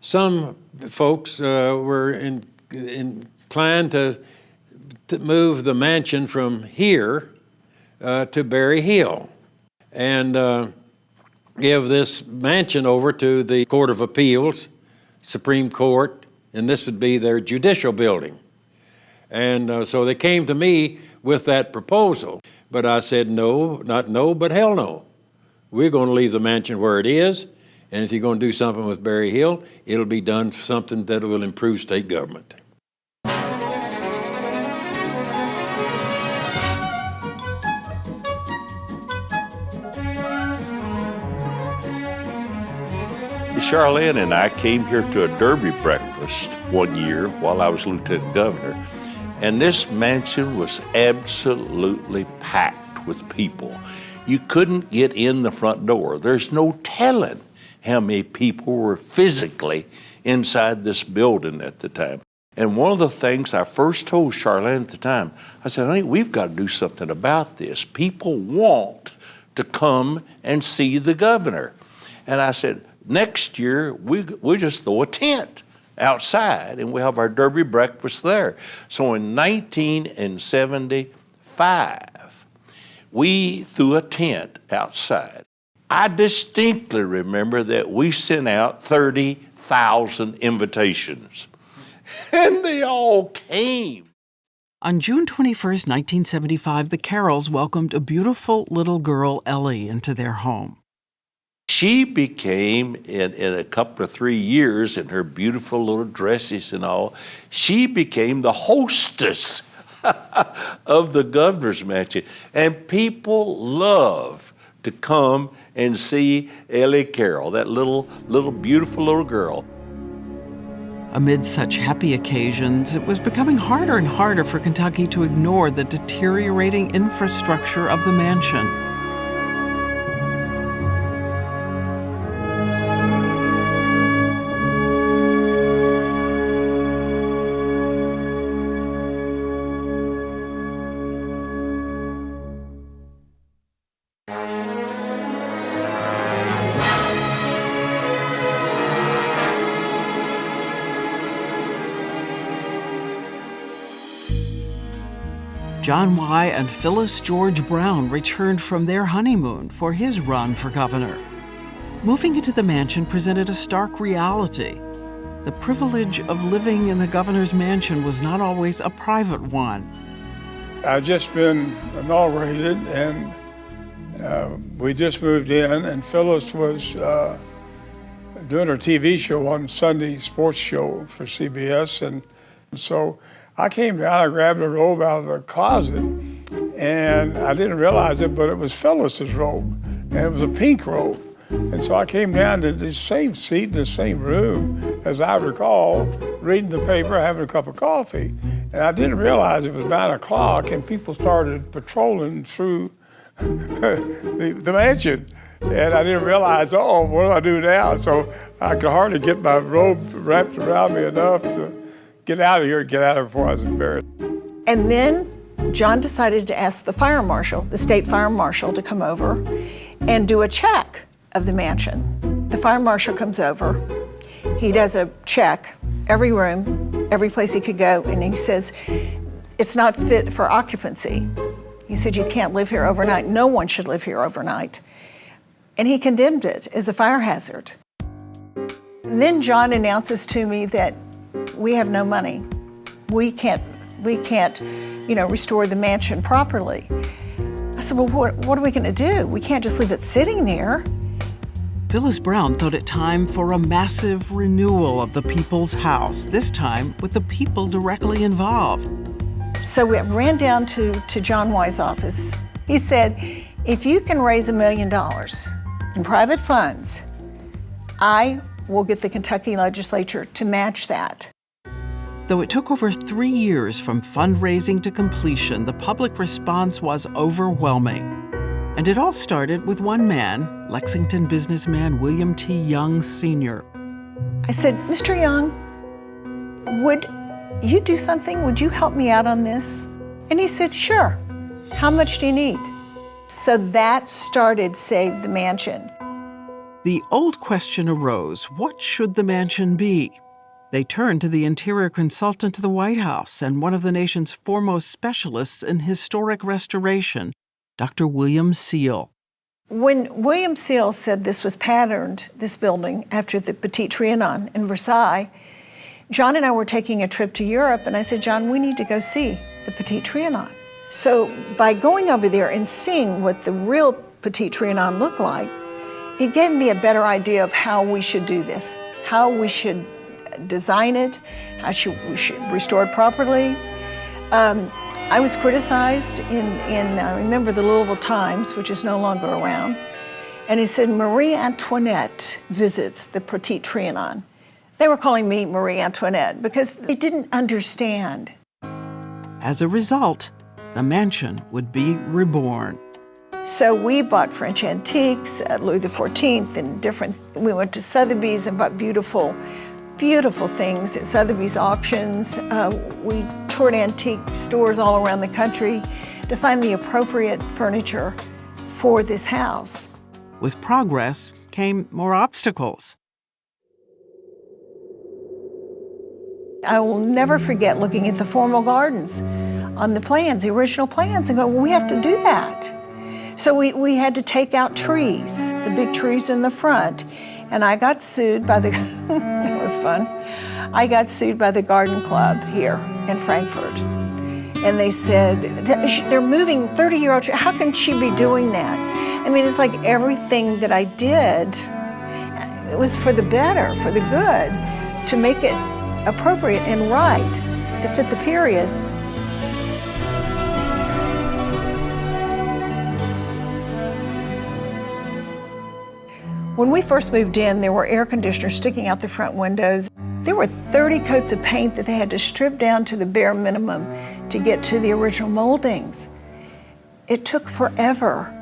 Some folks were inclined to move the mansion from here to Berry Hill and give this mansion over to the Court of Appeals, Supreme Court, and this would be their judicial building. And so they came to me with that proposal. But I said, no, not no, but hell no. We're going to leave the mansion where it is, and if you're going to do something with Berry Hill, it'll be done something that will improve state government. Charlene and I came here to a Derby breakfast one year while I was lieutenant governor. And this mansion was absolutely packed with people. You couldn't get in the front door. There's no telling how many people were physically inside this building at the time. And one of the things I first told Charlene at the time, I said, honey, we've got to do something about this. People want to come and see the governor. And I said, next year, we just throw a tent outside, and we have our Derby breakfast there. So in 1975, we threw a tent outside. I distinctly remember that we sent out 30,000 invitations, and they all came. On June 21st, 1975, the Carrolls welcomed a beautiful little girl, Ellie, into their home. She became, in a couple of 3 years, in her beautiful little dresses and all, she became the hostess of the governor's mansion. And people love to come and see Ellie Carroll, that little beautiful little girl. Amid such happy occasions, it was becoming harder and harder for Kentucky to ignore the deteriorating infrastructure of the mansion. John Y. and Phyllis George Brown returned from their honeymoon for his run for governor. Moving into the mansion presented a stark reality. The privilege of living in the governor's mansion was not always a private one. I've just been inaugurated, and we just moved in, and Phyllis was doing her TV show on Sunday sports show for CBS, and so I came down, I grabbed a robe out of the closet, and I didn't realize it, but it was Phyllis's robe, and it was a pink robe. And so I came down to the same seat in the same room, as I recall, reading the paper, having a cup of coffee. And I didn't realize it was 9 o'clock, and people started patrolling through the mansion. And I didn't realize, oh, what do I do now? So I could hardly get my robe wrapped around me enough to get out of here before I was embarrassed. And then John decided to ask the fire marshal, the state fire marshal, to come over and do a check of the mansion. The fire marshal comes over. He does a check, every room, every place he could go, and he says, it's not fit for occupancy. He said, you can't live here overnight. No one should live here overnight. And he condemned it as a fire hazard. And then John announces to me that we have no money. We can't, restore the mansion properly. I said, well, what are we gonna do? We can't just leave it sitting there. Phyllis Brown thought it time for a massive renewal of the People's House, this time with the people directly involved. So we ran down to John Wye's office. He said, if you can raise $1 million in private funds, I will get the Kentucky legislature to match that. Though it took over 3 years from fundraising to completion, the public response was overwhelming. And it all started with one man, Lexington businessman William T. Young, Sr. I said, Mr. Young, would you do something? Would you help me out on this? And he said, sure. How much do you need? So that started Save the Mansion. The old question arose, what should the mansion be? They turned to the interior consultant to the White House and one of the nation's foremost specialists in historic restoration, Dr. William Seal. When William Seal said this was patterned, this building, after the Petit Trianon in Versailles, John and I were taking a trip to Europe, and I said, John, we need to go see the Petit Trianon. So by going over there and seeing what the real Petit Trianon looked like, it gave me a better idea of how we should do this, how we should design it, we should restore it properly. I was criticized in I remember the Louisville Times, which is no longer around, and it said Marie Antoinette visits the Petit Trianon. They were calling me Marie Antoinette because they didn't understand. As a result, the mansion would be reborn. So we bought French antiques at Louis XIV and we went to Sotheby's and bought beautiful things at Sotheby's auctions. We toured antique stores all around the country to find the appropriate furniture for this house. With progress came more obstacles. I will never forget looking at the formal gardens on the plans, the original plans, and go, well, we have to do that. So we had to take out trees, the big trees in the front, and I got sued by the, that was fun. I got sued by the Garden Club here in Frankfort. And they said, they're moving 30-year-old trees, how can she be doing that? I mean, it's like everything that I did, it was for the better, for the good, to make it appropriate and right, to fit the period. When we first moved in, there were air conditioners sticking out the front windows. There were 30 coats of paint that they had to strip down to the bare minimum to get to the original moldings. It took forever.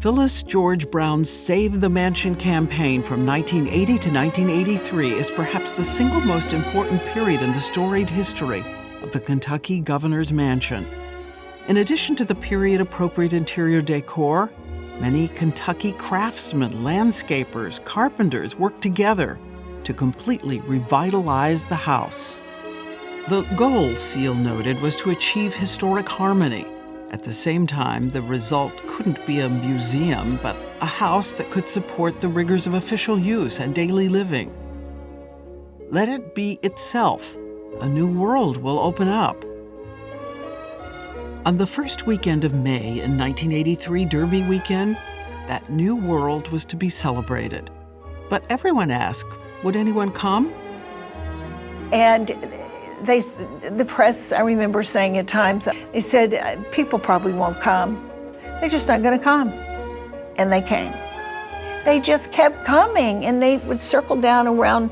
Phyllis George Brown's Save the Mansion campaign from 1980 to 1983 is perhaps the single most important period in the storied history of the Kentucky governor's mansion. In addition to the period-appropriate interior decor, many Kentucky craftsmen, landscapers, carpenters worked together to completely revitalize the house. The goal, Seal noted, was to achieve historic harmony. At the same time, the result couldn't be a museum, but a house that could support the rigors of official use and daily living. Let it be itself. A new world will open up. On the first weekend of May in 1983, Derby weekend, that new world was to be celebrated. But everyone asked, would anyone come? And the press, I remember saying at times, they said, people probably won't come. They're just not gonna come. And they came. They just kept coming, and they would circle down around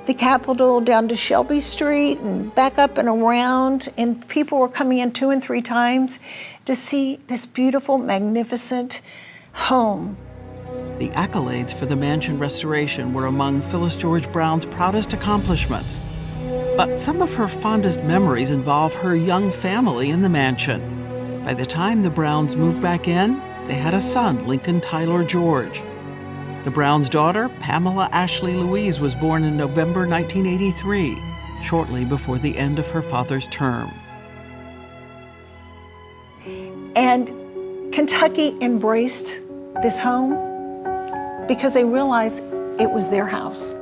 the Capitol down to Shelby Street and back up and around, and people were coming in 2 and 3 times to see this beautiful, magnificent home. The accolades for the mansion restoration were among Phyllis George Brown's proudest accomplishments. But some of her fondest memories involve her young family in the mansion. By the time the Browns moved back in, they had a son, Lincoln Tyler George. The Browns' daughter, Pamela Ashley Louise, was born in November 1983, shortly before the end of her father's term. And Kentucky embraced this home because they realized it was their house.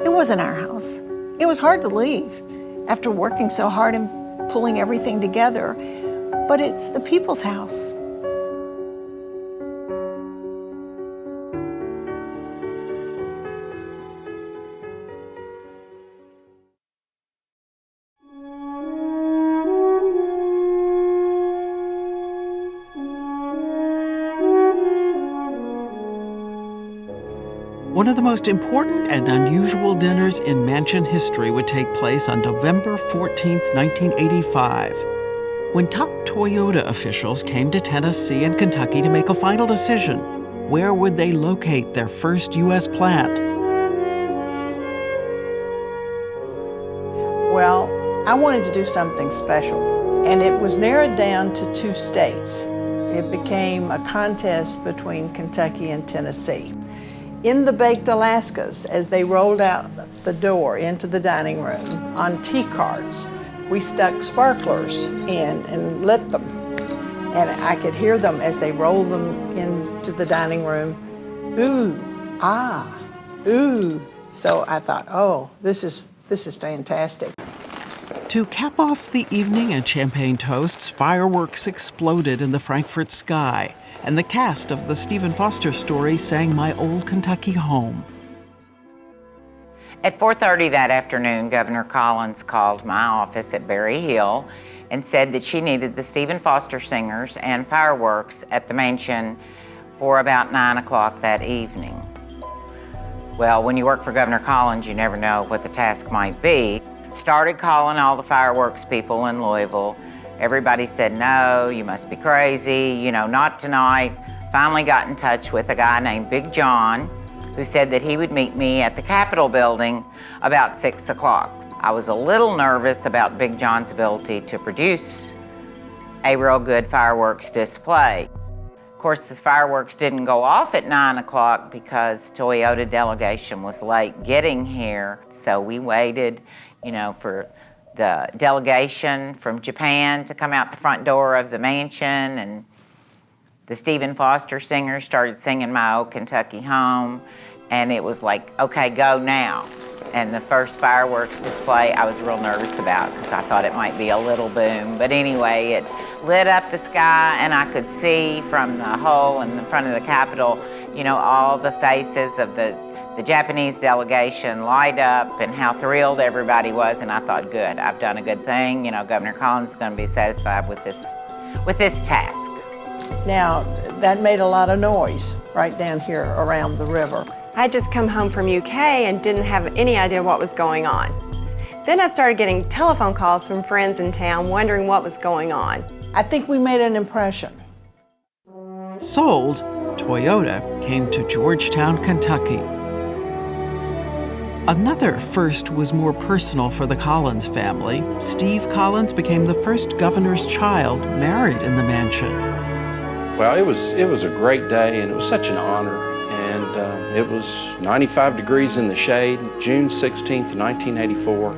It wasn't our house. It was hard to leave after working so hard and pulling everything together, but it's the people's house. One of the most important and unusual dinners in mansion history would take place on November 14, 1985, when top Toyota officials came to Tennessee and Kentucky to make a final decision. Where would they locate their first U.S. plant? Well, I wanted to do something special, and it was narrowed down to 2 states. It became a contest between Kentucky and Tennessee. In the baked Alaskas, as they rolled out the door into the dining room on tea carts, we stuck sparklers in and lit them. And I could hear them as they rolled them into the dining room. Ooh, ah, ooh. So I thought, oh, this is fantastic. To cap off the evening and champagne toasts, fireworks exploded in the Frankfurt sky, and the cast of the Stephen Foster story sang My Old Kentucky Home. At 4:30 that afternoon, Governor Collins called my office at Berry Hill and said that she needed the Stephen Foster singers and fireworks at the mansion for about 9 o'clock that evening. Well, when you work for Governor Collins, you never know what the task might be. Started calling all the fireworks people in Louisville. Everybody said, no, you must be crazy, you know, not tonight. Finally got in touch with a guy named Big John, who said that he would meet me at the Capitol building about 6 o'clock. I was a little nervous about Big John's ability to produce a real good fireworks display. Of course, the fireworks didn't go off at 9 o'clock because Toyota delegation was late getting here. So we waited, you know, for the delegation from Japan to come out the front door of the mansion, and the Stephen Foster singers started singing My Old Kentucky Home, and it was like, okay, go now. And the first fireworks display I was real nervous about because I thought it might be a little boom. But anyway, it lit up the sky, and I could see from the hole in the front of the Capitol, you know, all the faces of the Japanese delegation light up and how thrilled everybody was. And I thought, good, I've done a good thing. You know, Governor Collins is going to be satisfied with this task. Now, that made a lot of noise right down here around the river. I'd just come home from UK and didn't have any idea what was going on. Then I started getting telephone calls from friends in town wondering what was going on. I think we made an impression. Sold, Toyota came to Georgetown, Kentucky. Another first was more personal for the Collins family. Steve Collins became the first governor's child married in the mansion. Well, it was a great day, and it was such an honor. And it was 95 degrees in the shade, June 16th, 1984,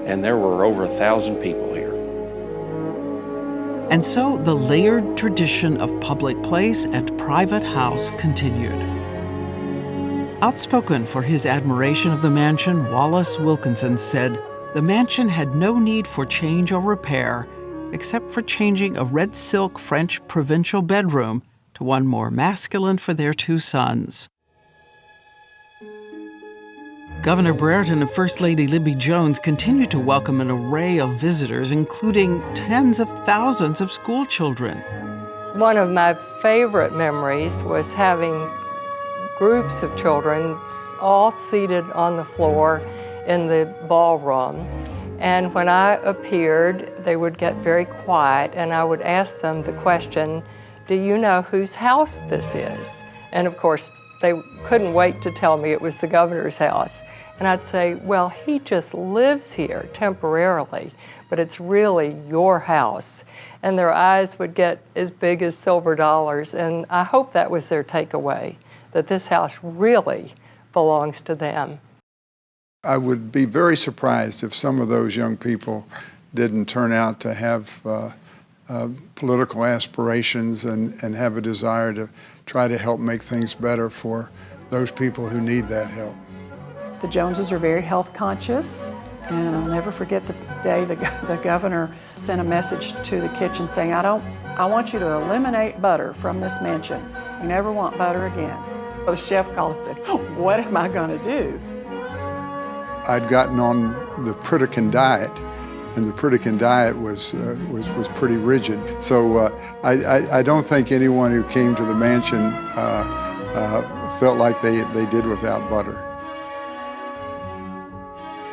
and there were over 1,000 people here. And so the layered tradition of public place and private house continued. Outspoken for his admiration of the mansion, Wallace Wilkinson said the mansion had no need for change or repair except for changing a red silk French provincial bedroom to one more masculine for their 2 sons. Governor Brereton and First Lady Libby Jones continued to welcome an array of visitors, including tens of thousands of school children. One of my favorite memories was having groups of children all seated on the floor in the ballroom. And when I appeared, they would get very quiet, and I would ask them the question, do you know whose house this is? And of course, they couldn't wait to tell me it was the governor's house. And I'd say, well, he just lives here temporarily, but it's really your house. And their eyes would get as big as silver dollars, and I hope that was their takeaway, that this house really belongs to them. I would be very surprised if some of those young people didn't turn out to have political aspirations and have a desire to try to help make things better for those people who need that help. The Joneses are very health conscious, and I'll never forget the day the governor sent a message to the kitchen saying, I want you to eliminate butter from this mansion. You never want butter again. So the chef called and said, what am I going to do? I'd gotten on the Pritikin diet, and the Pritikin diet was pretty rigid. So I don't think anyone who came to the mansion felt like they did without butter.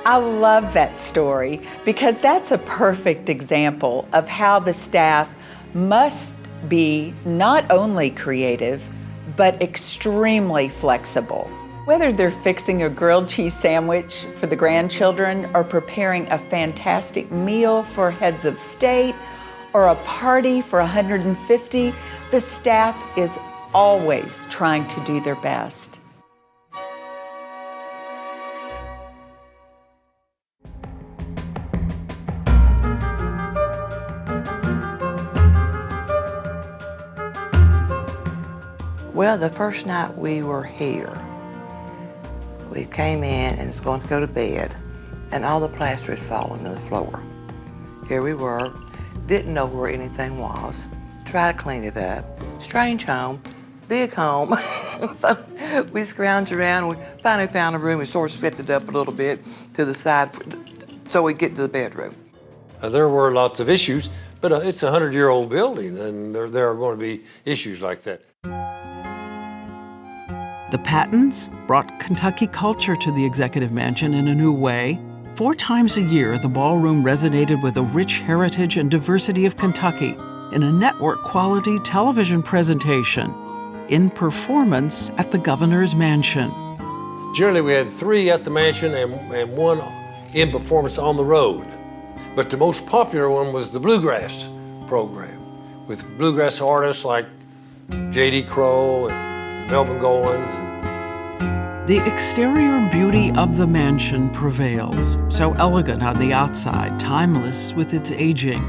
I love that story because that's a perfect example of how the staff must be not only creative, but extremely flexible. Whether they're fixing a grilled cheese sandwich for the grandchildren or preparing a fantastic meal for heads of state or a party for 150, the staff is always trying to do their best. Well, the first night we were here, we came in and was going to go to bed, and all the plaster had fallen to the floor. Here we were, didn't know where anything was, tried to clean it up. Strange home, big home. So we scrounged around, and we finally found a room and sort of swept it up a little bit to the side so we'd get to the bedroom. There were lots of issues, but it's a 100-year-old building, and there are going to be issues like that. The Pattons brought Kentucky culture to the Executive Mansion in a new way. 4 times a year, the ballroom resonated with the rich heritage and diversity of Kentucky in a network-quality television presentation in performance at the Governor's Mansion. Generally, we had 3 at the mansion and 1 in performance on the road. But the most popular one was the Bluegrass program, with bluegrass artists like J.D. Crowe and Melvin Goins. The exterior beauty of the mansion prevails, so elegant on the outside, timeless with its aging.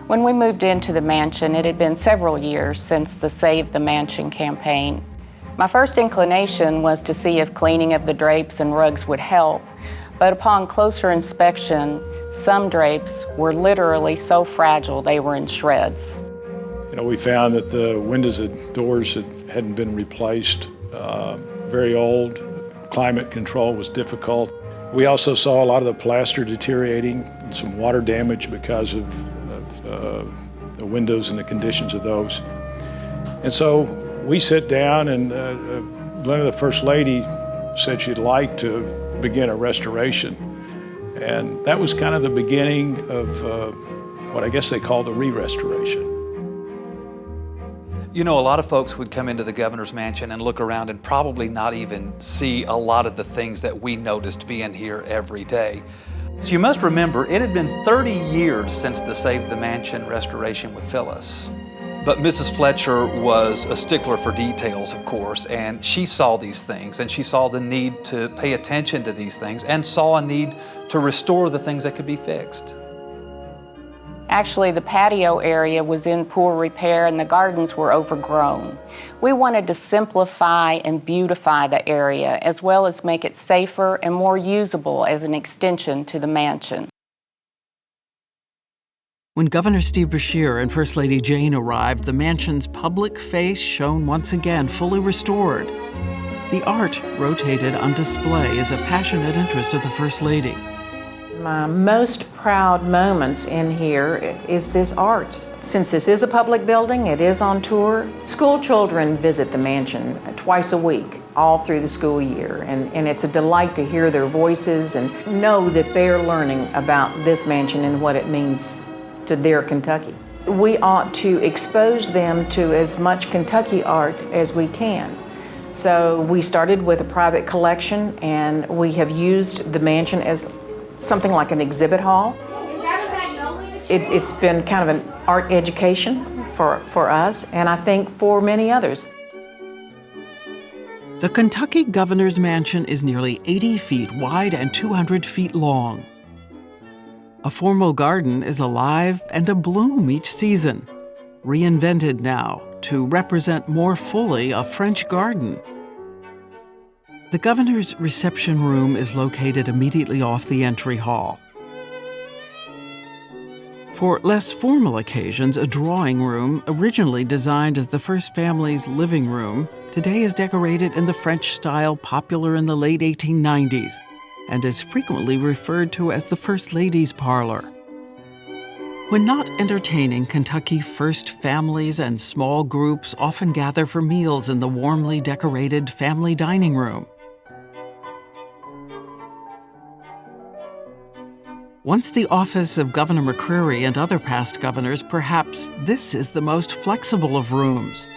When we moved into the mansion, it had been several years since the Save the Mansion campaign. My first inclination was to see if cleaning of the drapes and rugs would help, but upon closer inspection, some drapes were literally so fragile they were in shreds. You know, we found that the windows and doors hadn't been replaced, very old. Climate control was difficult. We also saw a lot of the plaster deteriorating and some water damage because of the windows and the conditions of those. And so we sat down, and Linda, the First Lady, said she'd like to begin a restoration. And that was kind of the beginning of what I guess they call the re-restoration. You know, a lot of folks would come into the Governor's Mansion and look around and probably not even see a lot of the things that we noticed being here every day. So you must remember, it had been 30 years since the Save the Mansion restoration with Phyllis. But Mrs. Fletcher was a stickler for details, of course, and she saw these things, and she saw the need to pay attention to these things, and saw a need to restore the things that could be fixed. Actually, the patio area was in poor repair and the gardens were overgrown. We wanted to simplify and beautify the area, as well as make it safer and more usable as an extension to the mansion. When Governor Steve Beshear and First Lady Jane arrived, the mansion's public face shone once again, fully restored. The art rotated on display as a passionate interest of the First Lady. My most proud moments in here is this art. Since this is a public building, it is on tour. School children visit the mansion twice a week. all through the school year. And it's a delight to hear their voices and know that they're learning about this mansion and what it means to their Kentucky. We ought to expose them to as much Kentucky art as we can. So we started with a private collection, and we have used the mansion as something like an exhibit hall. Is that a magnolia tree? It's been kind of an art education for us, and I think for many others. The Kentucky Governor's Mansion is nearly 80 feet wide and 200 feet long. A formal garden is alive and abloom each season, reinvented now to represent more fully a French garden. The governor's reception room is located immediately off the entry hall. For less formal occasions, a drawing room, originally designed as the first family's living room, today is decorated in the French style popular in the late 1890s and is frequently referred to as the First Lady's Parlor. When not entertaining, Kentucky first families and small groups often gather for meals in the warmly decorated family dining room. Once the office of Governor McCreary and other past governors, perhaps this is the most flexible of rooms.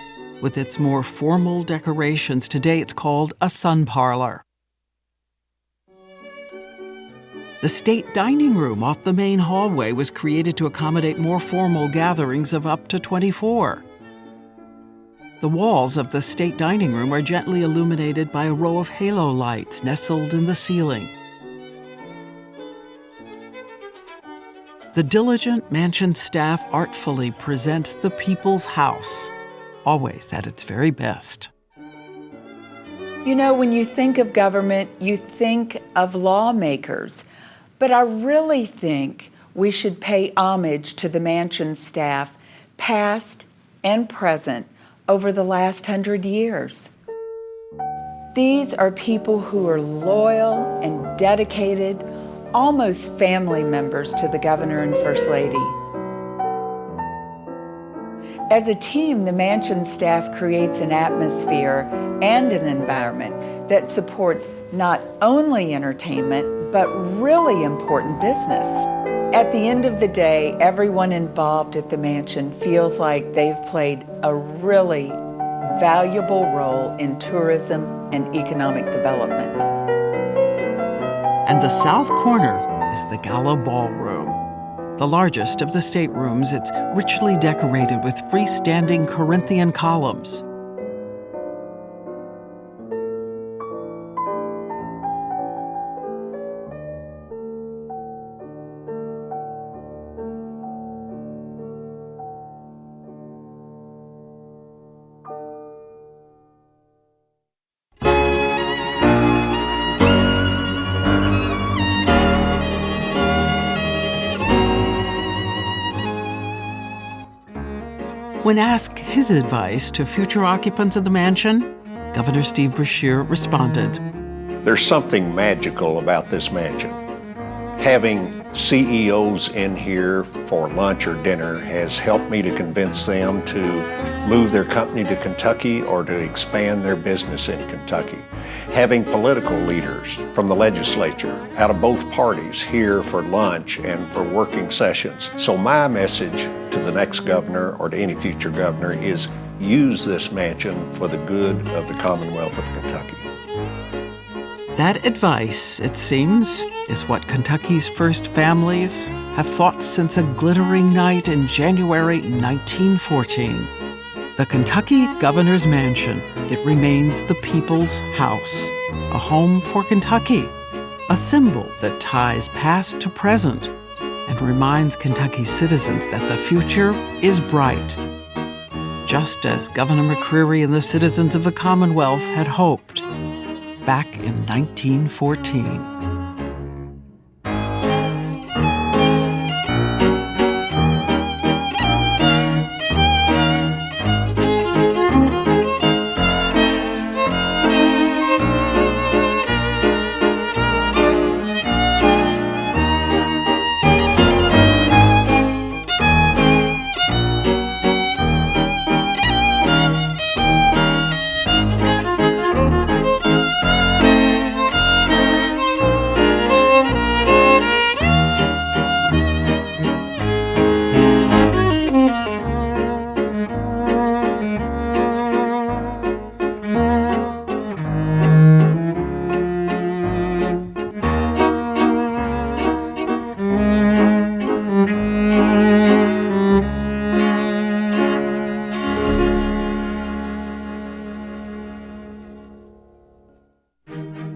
With its more formal decorations, today it's called a sun parlor. The state dining room off the main hallway was created to accommodate more formal gatherings of up to 24. The walls of the state dining room are gently illuminated by a row of halo lights nestled in the ceiling. The diligent mansion staff artfully present the people's house, always at its very best. You know, when you think of government, you think of lawmakers. But I really think we should pay homage to the mansion staff, past and present, over the last 100 years. These are people who are loyal and dedicated, almost family members to the governor and first lady. As a team, the mansion staff creates an atmosphere and an environment that supports not only entertainment, but really important business. At the end of the day, everyone involved at the mansion feels like they've played a really valuable role in tourism and economic development. And the south corner is the Gala Ballroom. The largest of the staterooms, it's richly decorated with freestanding Corinthian columns. When asked his advice to future occupants of the mansion, Governor Steve Beshear responded, "There's something magical about this mansion. Having CEOs in here for lunch or dinner has helped me to convince them to move their company to Kentucky or to expand their business in Kentucky. Having political leaders from the legislature out of both parties here for lunch and for working sessions. So my message to the next governor or to any future governor is use this mansion for the good of the Commonwealth of Kentucky." That advice, it seems, is what Kentucky's first families have thought since a glittering night in January 1914. The Kentucky Governor's Mansion, it remains the people's house, a home for Kentucky, a symbol that ties past to present and reminds Kentucky citizens that the future is bright, just as Governor McCreary and the citizens of the Commonwealth had hoped back in 1914.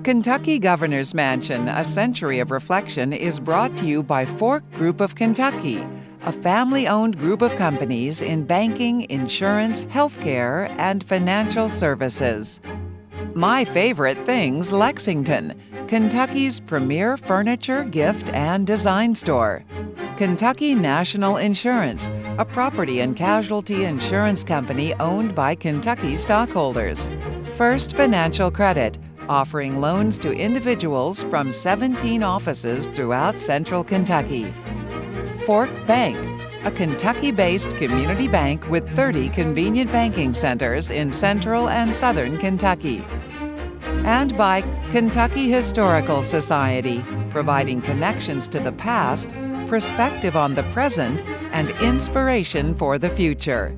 Kentucky Governor's Mansion, A Century of Reflection is brought to you by Fork Group of Kentucky, a family-owned group of companies in banking, insurance, healthcare, and financial services. My Favorite Things Lexington, Kentucky's premier furniture, gift, and design store. Kentucky National Insurance, a property and casualty insurance company owned by Kentucky stockholders. First Financial Credit, offering loans to individuals from 17 offices throughout central Kentucky. Fork Bank, a Kentucky-based community bank with 30 convenient banking centers in central and southern Kentucky. And by Kentucky Historical Society, providing connections to the past, perspective on the present, and inspiration for the future.